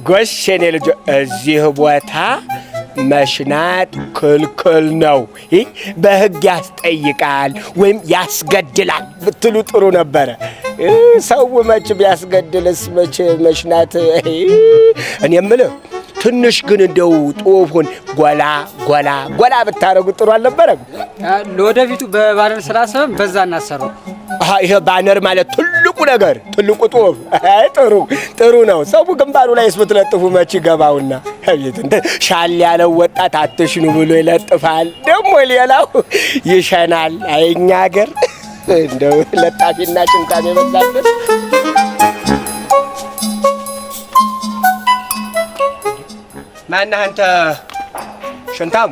ጎሽ የኔ ልጅ እዚህ ቦታ መሽናት ክልክል ነው፣ በሕግ ያስጠይቃል ወይም ያስገድላል ብትሉ ጥሩ ነበረ። ሰው መች ቢያስገድልስ መች መሽናት። እኔ የምልህ ትንሽ ግን እንደው ጦፉን ጎላ ብታረጉ ጥሩ አልነበረም? ለወደፊቱ በባነር ስራ ሰበብ በዛ እናሰራው። ይሄ ባነር ማለት ትልቁ ነገር ትልቁ ጦፍ ጥሩ ነው። ሰው ግንባሩ ላይ ብትለጥፉ መች ገባውና አቤት እንደ ሻል ያለው ወጣት አትሽኑ ብሎ ይለጥፋል፣ ደግሞ ሌላው ይሸናል። አይኛ ሀገር እንደው ለጣፊና ጭንቃም የበዛበት። ማነህ አንተ ሽንታሙ?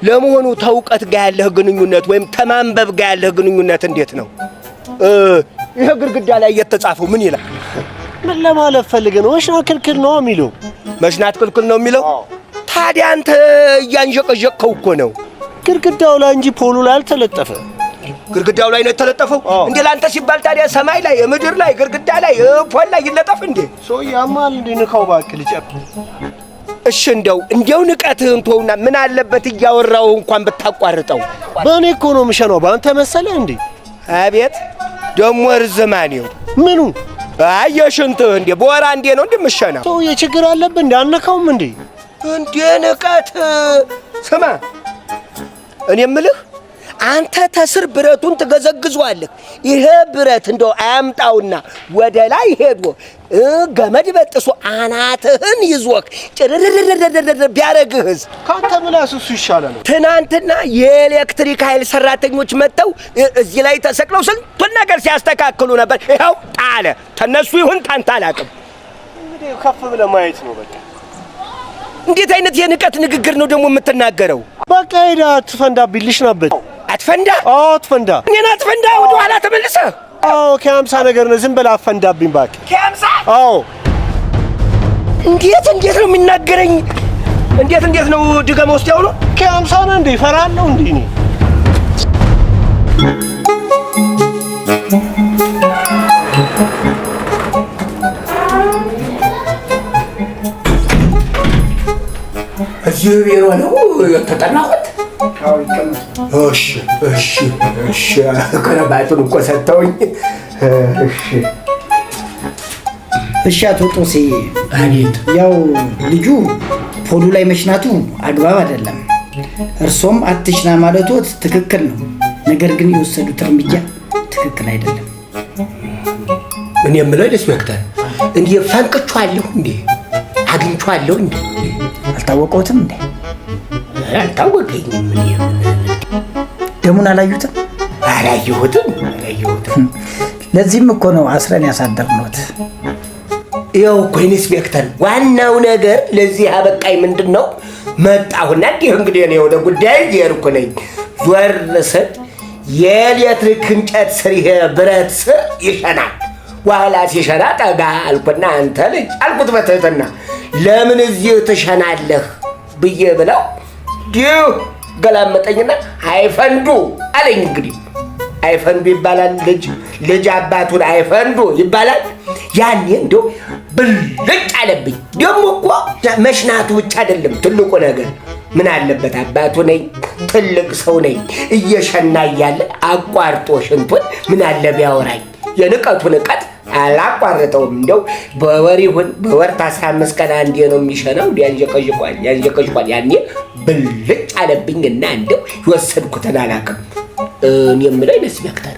ለመሆኑ ተውቀት ጋር ያለህ ግንኙነት ወይም ተማንበብ ጋር ያለህ ግንኙነት እንዴት ነው? ይሄ ግድግዳ ላይ የተጻፈው ምን ይላል? ምን ለማለት ፈልገህ ነው? መሽናት ክልክል ነው የሚለው። መሽናት ክልክል ነው የሚለው? ታዲያ አንተ እያንዠቀዠቅከው እኮ ነው። ግድግዳው ላይ እንጂ ፖሉ ላይ አልተለጠፈ። ግድግዳው ላይ ነው የተለጠፈው እንዴ? ላንተ ሲባል ታዲያ ሰማይ ላይ ምድር ላይ ግድግዳ ላይ ፖል ላይ ይለጠፍ እንዴ? ሰውዬማ እንዴ ንካው እባክህ ልጨብ። እሺ እንደው ንቀትህን ተውና ምን አለበት እያወራው እንኳን ብታቋርጠው። በእኔ እኮ ነው የምሸናው፣ በአንተ መሰለህ እንዴ? አቤት ደሞ ርዝማኔው ምኑ? አየሽንትህ እንዴ በወራ እንዴ ነው እንደምሸናው? ሰውዬ ችግር አለብህ እንዴ? አነካውም እንዴ? እንዴ ንቀት። ስማ እኔ የምልህ አንተ ተስር ብረቱን ትገዘግዟለህ። ይሄ ብረት እንደው አያምጣውና ወደ ላይ ሄዶ ገመድ በጥሶ አናትህን ይዞክ ጭርርርርርር ቢያረግህስ? ካንተ ምላስ እሱ ይሻላል። ትናንትና የኤሌክትሪክ ኃይል ሰራተኞች መጥተው እዚህ ላይ ተሰቅለው ስንቱን ነገር ሲያስተካክሉ ነበር። ይኸው ጣለ። ተነሱ ይሁን ታንተ አላውቅም። እንግዲህ ከፍ ብለህ ማየት ነው በቃ። እንዴት አይነት የንቀት ንግግር ነው ደግሞ የምትናገረው? በቃ ሄዳ አትፈንዳብኝ ልሽናበት። አትፈንዳ? አዎ አትፈንዳ። እኔን አትፈንዳ። ወደ ኋላ ተመልሰህ። አዎ ከ50 ነገር ነው። ዝም ብለህ አትፈንዳብኝ እባክህ። ከ50? አዎ። እንዴት ነው የሚናገረኝ? እንዴት ነው ድገመው እስቲ አሁን። ከ50 ነው እንዴ? እፈራለሁ እንዴ እኔ? እዚህ ቢሮ ነው የተጠናሁት። እሺ ከረባቱን እኮ ሰጥተውኝ። እሺ አቶ ጦሴ። አቤት። ያው ልጁ ፖሉ ላይ መሽናቱ አግባብ አይደለም። እርሶም አትሽና ማለቶት ትክክል ነው። ነገር ግን የወሰዱት እርምጃ ትክክል አይደለም። እኔ የምለው ኢንስፔክተር እንዴ ፈንቅቻለሁ እንዴ አግኝቻለሁ እንዴ? አልታወቀውትም እንዴ? አልታወቀኝም። ደሙን አላዩትም? አላየሁትም። ለዚህም እኮ ነው አስረን ያሳደርነዎት። ይኸው እኮ ኢንስፔክተር ዋናው ነገር ለዚህ አበቃኝ ምንድን ነው? መጣሁና እንግዲህ እኔ ወደ ጉዳይ እየሄድኩ ነኝ። ዞር ስል የኤሌክትሪክ እንጨት ስር ይሄ ብረት ስር ይሸናል። ዋላ ሲሸና ጠጋ አልኩና አንተ ልጅ አልኩት በትህትና ለምን እዚህ ትሸናለህ ብዬ ብለው ዲው ገላመጠኝና አይፈንዱ አለኝ። እንግዲህ አይፈንዱ ይባላል። ልጅ አባቱን አይፈንዱ ይባላል። ያኔ እንደው ብልጭ አለብኝ። ደግሞ እኮ መሽናቱ ብቻ አይደለም ትልቁ ነገር። ምን አለበት አባቱ ነኝ፣ ትልቅ ሰው ነኝ፣ እየሸና እያለ አቋርጦ ሽንቱን ምን አለ ቢያወራኝ። የንቀቱ ንቀት አላቋረጠውም። እንደው በወር ይሁን በወር 15 ቀን አንዴ ነው የሚሸነው። ያንጀቀዥቋል። ያኔ ብልጭ አለብኝና እንደው የወሰድኩትን አላውቅም። እኔ የምለው ኢንስፔክተር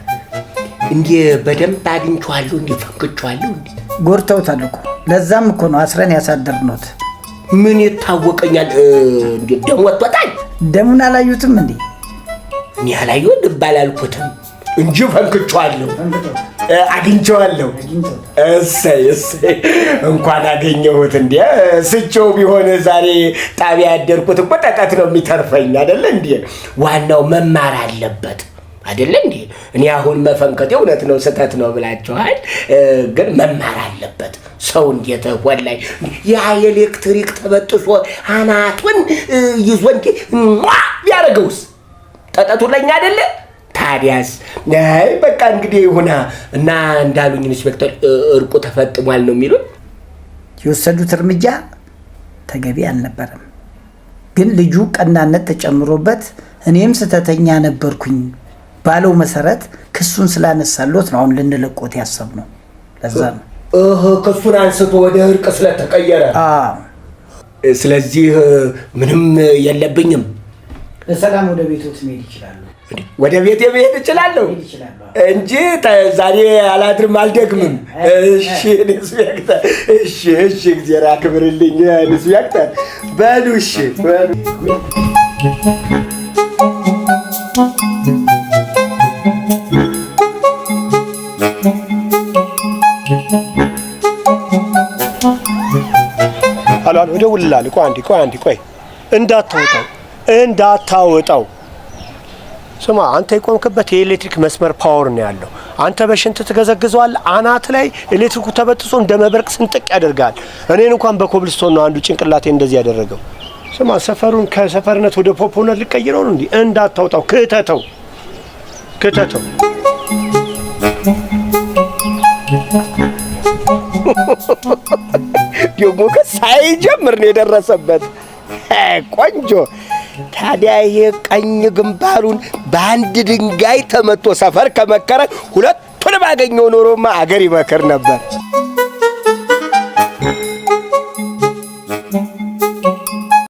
እንዴ በደንብ አግኝቼዋለሁ፣ እንዴ ፈንክቼዋለሁ። እንዴ ጎርተውታል እኮ። ለዛም እኮ ነው አስረን ያሳደርነዎት። ምን ይታወቀኛል? እንዴ ደም ወጥቷል። ደሙን አላዩትም እንዴ? እኔ አላየሁት ባላልኩትም እንጂ ፈንክቼዋለሁ፣ አግኝቼዋለሁ። እሰይ እንኳን አገኘሁት። እንዴ ስቸው ቢሆን ዛሬ ጣቢያ ያደርኩት እኮ ጠቀት ነው የሚተርፈኝ አይደለ እንዴ? ዋናው መማር አለበት። አይደለ እንዴ? እኔ አሁን መፈንከቴ እውነት ነው ስህተት ነው ብላችኋል፣ ግን መማር አለበት ሰው። እንዴት ወላይ ያ ኤሌክትሪክ ተበጥሶ አናቱን ይዞ እንዴ ቢያደርገውስ ጠጠቱ ለኛ አይደለ? ታዲያስ አይ በቃ እንግዲህ ይሁና እና እንዳሉኝ ኢንስፔክተር እርቁ ተፈጥሟል ነው የሚሉት። የወሰዱት እርምጃ ተገቢ አልነበረም፣ ግን ልጁ ቀናነት ተጨምሮበት እኔም ስተተኛ ነበርኩኝ ባለው መሰረት ክሱን ስላነሳሎት ነው አሁን ልንለቆት ያሰብነው። ለዛ ነው ክሱን አንስቶ ወደ እርቅ ስለተቀየረ። ስለዚህ ምንም የለብኝም። በሰላም ወደ ቤቶት መሄድ ይችላሉ። ወደ ቤቴ መሄድ እችላለሁ እንጂ ዛሬ አላድርም አልደግምም። እሺ ኢንስፔክተር፣ እሺ እግዚአብሔር ያክብርልኝ ኢንስፔክተር። በሉ እሺ በሉ። አላል እደውልልሃለሁ። ቆይ አንዴ እንዳታወጣው። ስማ አንተ የቆምክበት የኤሌክትሪክ መስመር ፓወር ነው ያለው። አንተ በሽንት ትገዘግዘዋል፣ አናት ላይ ኤሌክትሪኩ ተበጥሶ እንደ መብረቅ ስንጥቅ ያደርጋል። እኔን እንኳን በኮብልስቶን ነው አንዱ ጭንቅላቴ እንደዚህ ያደረገው። ስማ ሰፈሩን ከሰፈርነት ወደ ፖፖነት ልቀይረው ነው እንዴ? እንዳታወጣው፣ ክተተው። ደግሞ ሳይጀምር ነው የደረሰበት። ቆንጆ። ታዲያ ይሄ ቀኝ ግንባሩን በአንድ ድንጋይ ተመቶ ሰፈር ከመከረ ሁለቱንም አገኘው ኖሮማ አገር ይመክር ነበር።